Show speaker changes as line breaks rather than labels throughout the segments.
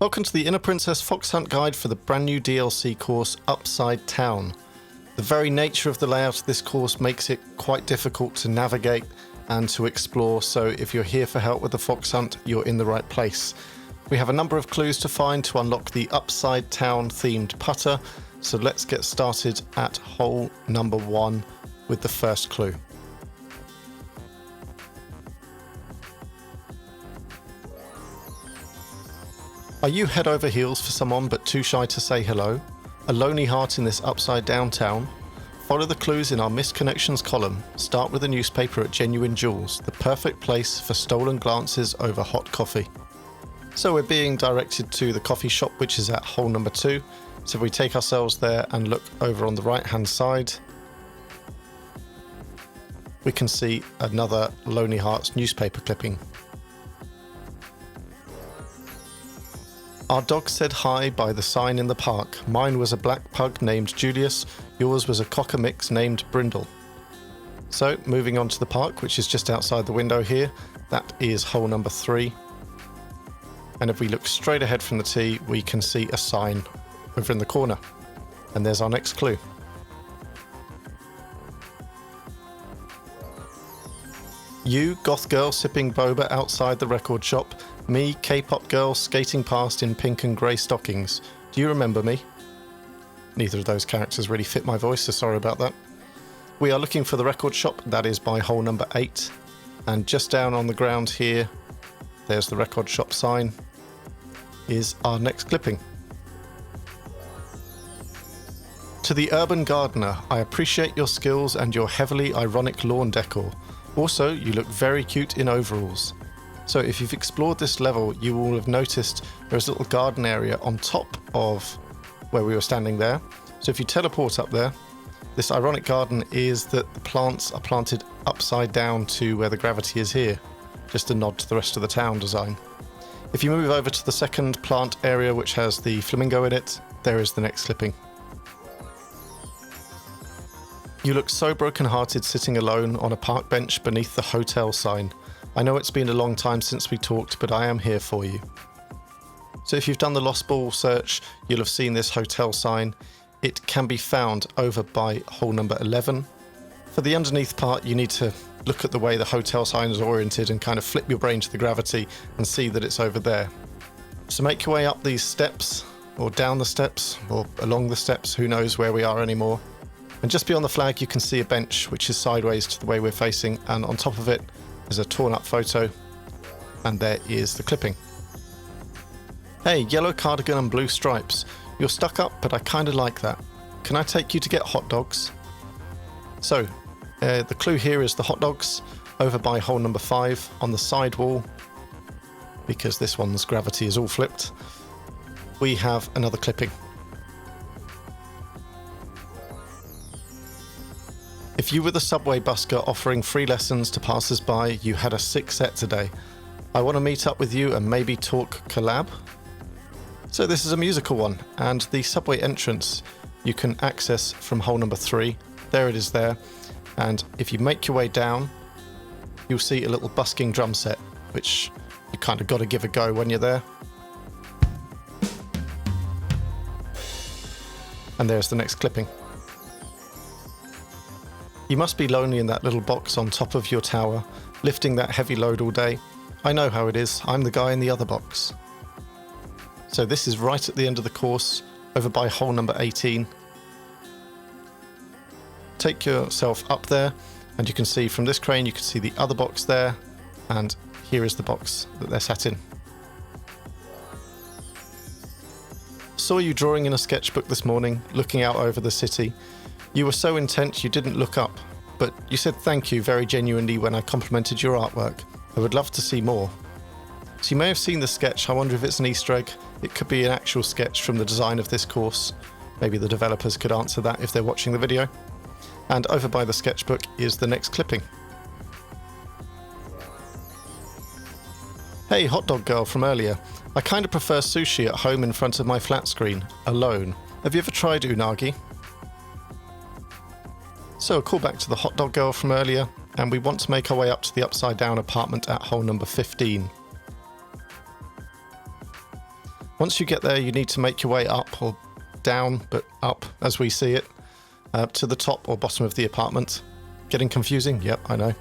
Welcome to the Inner Princess Fox Hunt guide for the brand new DLC course Upside Town. The very nature of the layout of this course makes it quite difficult to navigate and to explore, so if you're here for help with the Fox Hunt, you're in the right place. We have a number of clues to find to unlock the Upside Town themed putter, so let's get started at hole number 1 with the first clue. Are you head over heels for someone but too shy to say hello? A lonely heart in this upside down town? Follow the clues in our Missed Connections column. Start with a newspaper at Genuine Jewels, the perfect place for stolen glances over hot coffee. So we're being directed to the coffee shop, which is at hole number 2. So if we take ourselves there and look over on the right hand side, we can see another Lonely Hearts newspaper clipping. Our dog said hi by the sign in the park. Mine was a black pug named Julius. Yours was a cocker mix named Brindle. So moving on to the park, which is just outside the window here. That is hole number 3. And if we look straight ahead from the tee, we can see a sign over in the corner. And there's our next clue. You, goth girl sipping boba outside the record shop. Me, K-pop girl skating past in pink and grey stockings. Do you remember me? Neither of those characters really fit my voice, so sorry about that. We are looking for the record shop, that is by hole number 8. And just down on the ground here, there's the record shop sign, is our next clipping. To the urban gardener, I appreciate your skills and your heavily ironic lawn decor. Also, you look very cute in overalls. So if you've explored this level, you will have noticed there's a little garden area on top of where we were standing there. So if you teleport up there, this ironic garden is that the plants are planted upside down to where the gravity is here. Just a nod to the rest of the town design. If you move over to the second plant area, which has the flamingo in it, there is the next clipping. You look so broken-hearted sitting alone on a park bench beneath the hotel sign. I know it's been a long time since we talked, but I am here for you. So if you've done the Lost Ball search, you'll have seen this hotel sign. It can be found over by hole number 11. For the underneath part, you need to look at the way the hotel sign is oriented and kind of flip your brain to the gravity and see that it's over there. So make your way up these steps, or down the steps, or along the steps, who knows where we are anymore. And just beyond the flag, you can see a bench which is sideways to the way we're facing, and on top of it, there's a torn up photo, and there is the clipping. Hey, yellow cardigan and blue stripes. You're stuck up, but I kinda like that. Can I take you to get hot dogs? So, the clue here is the hot dogs over by hole number 5 on the side wall. Because this one's gravity is all flipped, we have another clipping. If you were the subway busker offering free lessons to passers-by, you had a sick set today. I want to meet up with you and maybe talk collab. So this is a musical one, and the subway entrance you can access from hole number 3. There it is there. And if you make your way down, you'll see a little busking drum set, which you kind of got to give a go when you're there. And there's the next clipping. You must be lonely in that little box on top of your tower, lifting that heavy load all day. I know how it is, I'm the guy in the other box. So this is right at the end of the course, over by hole number 18. Take yourself up there, and you can see from this crane, you can see the other box there, and here is the box that they're sat in. Saw you drawing in a sketchbook this morning, looking out over the city. You were so intent you didn't look up, but you said thank you very genuinely when I complimented your artwork. I would love to see more. So you may have seen the sketch. I wonder if it's an Easter egg. It could be an actual sketch from the design of this course. Maybe the developers could answer that if they're watching the video. And over by the sketchbook is the next clipping. Hey, hot dog girl from earlier. I kind of prefer sushi at home in front of my flat screen, alone. Have you ever tried unagi? So a callback to the hot dog girl from earlier, and we want to make our way up to the upside down apartment at hole number 15. Once you get there, you need to make your way up, or down, but up as we see it, to the top or bottom of the apartment. Getting confusing? Yep, I know.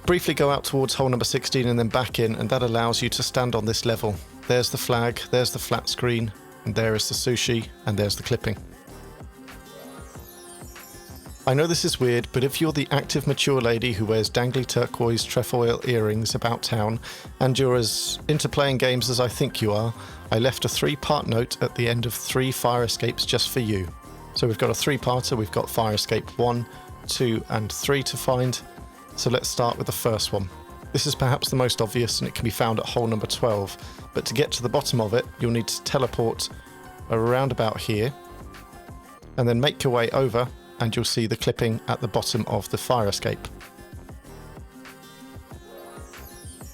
Briefly go out towards hole number 16 and then back in, and that allows you to stand on this level. There's the flag, there's the flat screen, and there is the sushi, and there's the clipping. I know this is weird, but if you're the active mature lady who wears dangly turquoise trefoil earrings about town, and you're as into playing games as I think you are, I left a 3-part note at the end of 3 fire escapes just for you. So we've got a 3-parter, we've got fire escape 1, 2 and 3 to find. So let's start with the first one. This is perhaps the most obvious, and it can be found at hole number 12, but to get to the bottom of it, you'll need to teleport around about here, and then make your way over, and you'll see the clipping at the bottom of the fire escape.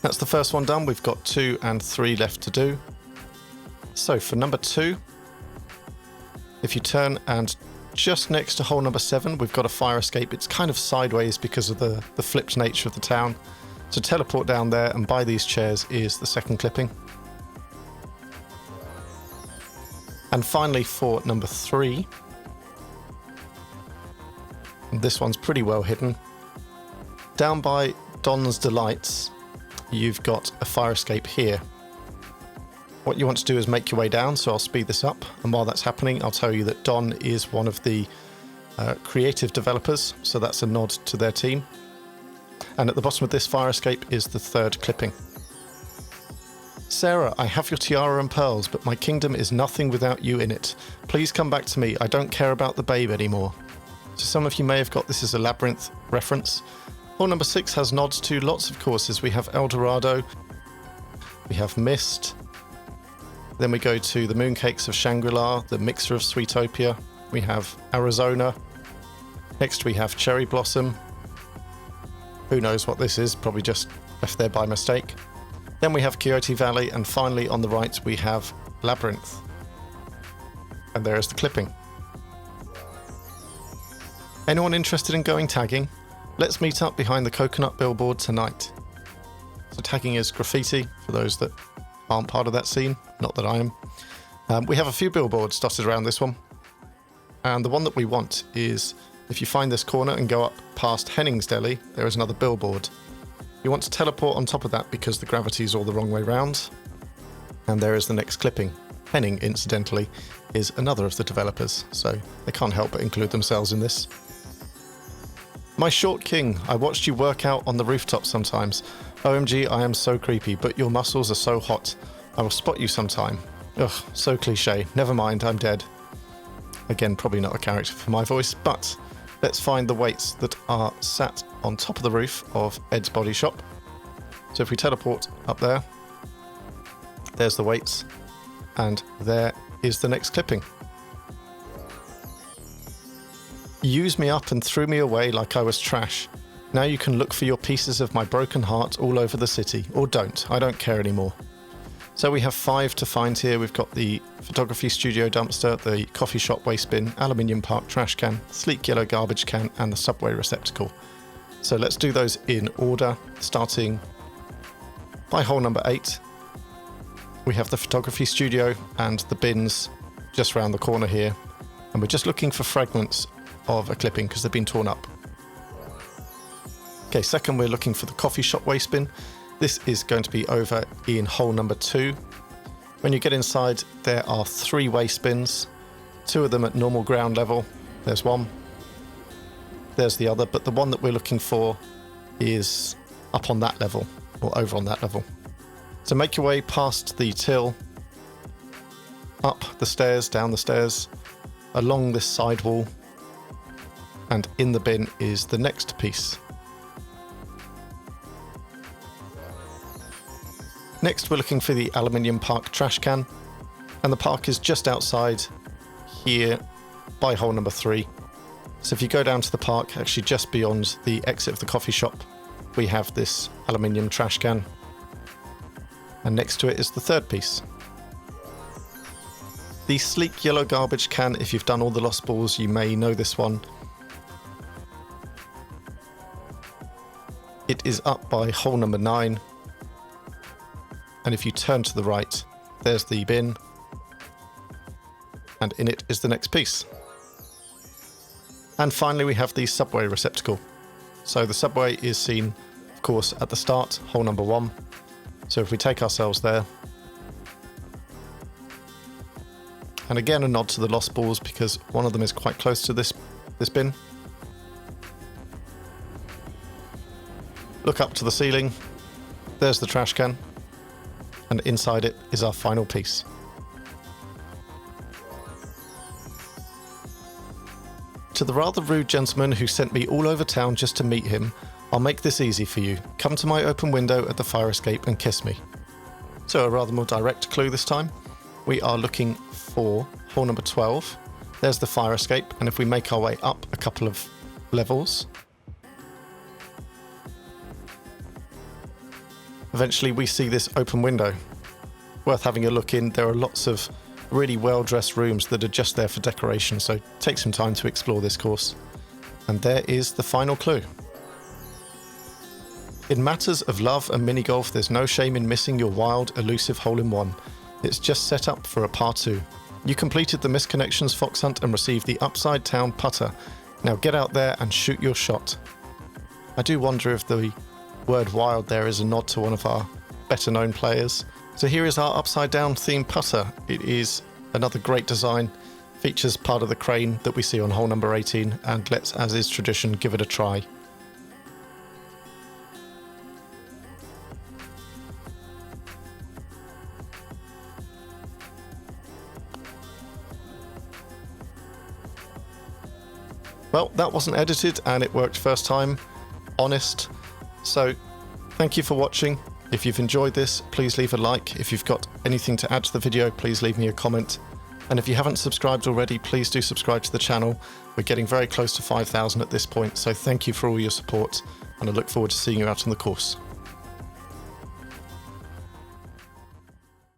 That's the first one done. We've got 2 and 3 left to do. So for number 2, if you turn and just next to hole number 7, we've got a fire escape. It's kind of sideways because of the flipped nature of the town. So teleport down there, and by these chairs is the second clipping. And finally for number 3, and this one's pretty well hidden. Down by Don's Delights, you've got a fire escape here. What you want to do is make your way down, so I'll speed this up. And while that's happening, I'll tell you that Don is one of the creative developers, so that's a nod to their team. And at the bottom of this fire escape is the third clipping. Sarah, I have your tiara and pearls, but my kingdom is nothing without you in it. Please come back to me. I don't care about the babe anymore. So some of you may have got this as a Labyrinth reference. Hole number 6 has nods to lots of courses. We have El Dorado, we have Mist, then we go to the Mooncakes of Shangri-La, the Mixer of Sweetopia, we have Arizona, next we have Cherry Blossom, who knows what this is, probably just left there by mistake. Then we have Coyote Valley, and finally on the right we have Labyrinth. And there is the clipping. Anyone interested in going tagging? Let's meet up behind the coconut billboard tonight. So tagging is graffiti, for those that aren't part of that scene, not that I am. We have a few billboards dotted around this one. And the one that we want is, if you find this corner and go up past Henning's Deli, there is another billboard. You want to teleport on top of that because the gravity is all the wrong way round. And there is the next clipping. Henning, incidentally, is another of the developers, so they can't help but include themselves in this. My short king, I watched you work out on the rooftop sometimes. OMG, I am so creepy, but your muscles are so hot. I will spot you sometime. Ugh, so cliche. Never mind, I'm dead. Again, probably not a character for my voice, but let's find the weights that are sat on top of the roof of Ed's Body Shop. So if we teleport up there, there's the weights, and there is the next clipping. You used me up and threw me away like I was trash. Now you can look for your pieces of my broken heart all over the city. Or don't. I don't care anymore. So we have 5 to find here. We've got the photography studio dumpster, the coffee shop waste bin, aluminium park trash can, sleek yellow garbage can, and the subway receptacle. So let's do those in order, starting by hole number 8. We have the photography studio and the bins just round the corner here. And we're just looking for fragments of a clipping because they've been torn up. Okay, second we're looking for the coffee shop waste bin. This is going to be over in hole number 2. When you get inside, there are 3 waste bins, 2 of them at normal ground level. There's one, there's the other, but the one that we're looking for is up on that level, or over on that level. So make your way past the till, up the stairs, down the stairs, along this side wall, and in the bin is the next piece. Next we're looking for the aluminium park trash can, and the park is just outside here by hole number 3. So if you go down to the park, actually just beyond the exit of the coffee shop, we have this aluminium trash can, and next to it is the third piece. The sleek yellow garbage can, if you've done all the Lost Balls, you may know this one. It is up by hole number 9. and if you turn to the right, there's the bin, and in it is the next piece. And finally we have the subway receptacle. So the subway is seen, of course, at the start, hole number 1. So if we take ourselves there, and again a nod to the lost balls because one of them is quite close to this bin. Look up to the ceiling, there's the trash can, and inside it is our final piece. To the rather rude gentleman who sent me all over town just to meet him, I'll make this easy for you. Come to my open window at the fire escape and kiss me. So a rather more direct clue this time. We are looking for hole number 12. There's the fire escape, and if we make our way up a couple of levels, eventually we see this open window. Worth having a look in. There are lots of really well-dressed rooms that are just there for decoration, so take some time to explore this course. And there is the final clue. In matters of love and mini-golf, there's no shame in missing your wild, elusive hole-in-one. It's just set up for a par 2. You completed the Missed Connections fox hunt and received the Upside Down putter. Now get out there and shoot your shot. I do wonder if the word wild there is a nod to one of our better known players. So here is our Upside Down themed putter. It is another great design, features part of the crane that we see on hole number 18, and let's, as is tradition, give it a try. Well, that wasn't edited and it worked first time. Honest. So, thank you for watching. If you've enjoyed this, please leave a like. If you've got anything to add to the video, please leave me a comment. And if you haven't subscribed already, please do subscribe to the channel. We're getting very close to 5,000 at this point, so thank you for all your support, and I look forward to seeing you out on the course.